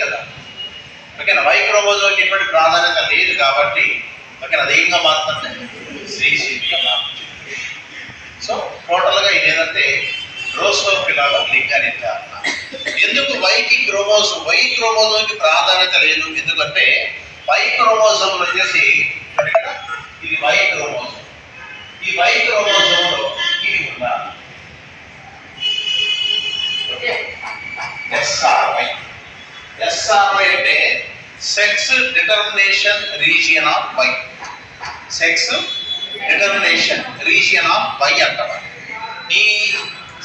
కదా. ఓకేనా, వై క్రోమోజోమ్కి ఎటువంటి ప్రాధాన్యత లేదు కాబట్టి ఓకేనా, అది ఏంగా మారుతుంది, స్త్రీశీలిగా మారుతుంది. సో టోటల్గా ఇది ఏంటంటే డ్రోసోఫిలాలో లింగనిర్ధారణ. ఎందుకు వై క్రోమోజోమ్కి ప్రాధాన్యత లేదు, ఎందుకంటే వై క్రోమోజోమ్ వచ్చేసి ఇది వై క్రోమోజోమ్. ఈ వై క్రోమోజోమ్లో ఇది ఉండాలి. Okay, SRY. ఎస్ఆర్వై అంటే sex determination region of Y. Sex determination region of Y అంటారు. ఈ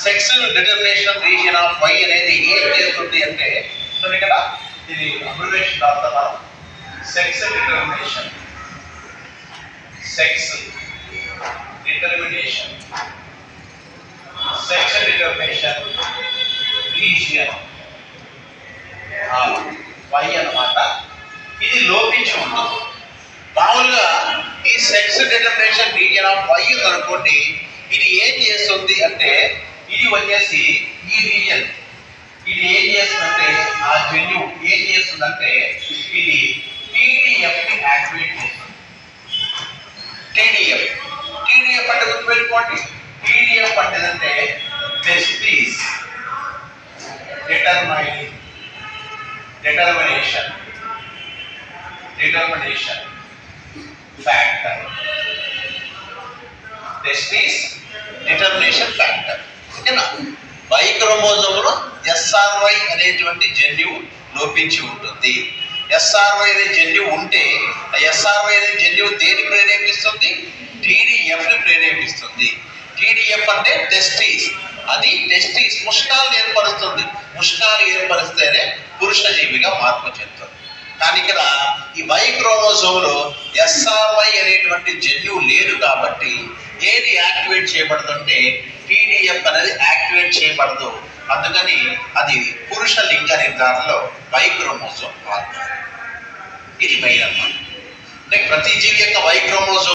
sex determination region of Y అనేది ఏం చేస్తుంది అంటే ఇక్కడ ఇది అబ్రివేషన్ రాస్తున్నాం. Sex determination, sex determination, sex determination region Y అన్నమాట. ఇది లోపించి ఉంటుంది. మామూలుగా ఈ sex determination region of Y అనుకోండి, ఇది ఏం చేస్తుంది అంటే ఇది వచ్చేసి ఈ రీజియన్ ఇది ఏం చేస్తుందంటే ఆ జన్యువు ఏం చేస్తుందంటే ఇది టీడీఎఫ్ని యాక్టివేట్ చేస్తుంది. టీడీఎఫ్ అంటే గుర్తుపెట్టుకోండి. టీడీఎఫ్ అంటే testis determination factor. Testis determination factor. ఓకేనా, వై క్రోమోజోమ్లో ఎస్ఆర్వై అనేటువంటి జన్యువు లోపించి ఉంటుంది. ఎస్ఆర్వై అనే జన్యువు ఉంటే ఆ ఎస్ఆర్వై అనే జన్యువు దేని ప్రేరేపిస్తుంది, టీడీఎఫ్ని ప్రేరేపిస్తుంది. టీడీఎఫ్ అంటే టెస్టిస్. అది టెస్టిస్ ముష్కాలు ఏర్పరుస్తుంది. ముష్కాలు ఏర్పరిస్తేనే పురుష జీవిగా మార్పు చెందుతుంది. కానీ ఇక్కడ ఈ వై క్రోమోజోమ్లో ఎస్ఆర్వై అనేటువంటి జన్యువు లేదు కాబట్టి ఏది యాక్టివేట్ చేయబడుతుంటే టీడీఎఫ్ అనేది యాక్టివేట్ చేయబడదు. అందుకని అది పురుష లింగ నిర్ధారణలో వై క్రోమోజోమ్ మారుతుంది. ఇది మెయిన్ అన్నమాట. ప్రతి జీవి యొక్క వై క్రోమోజోమ్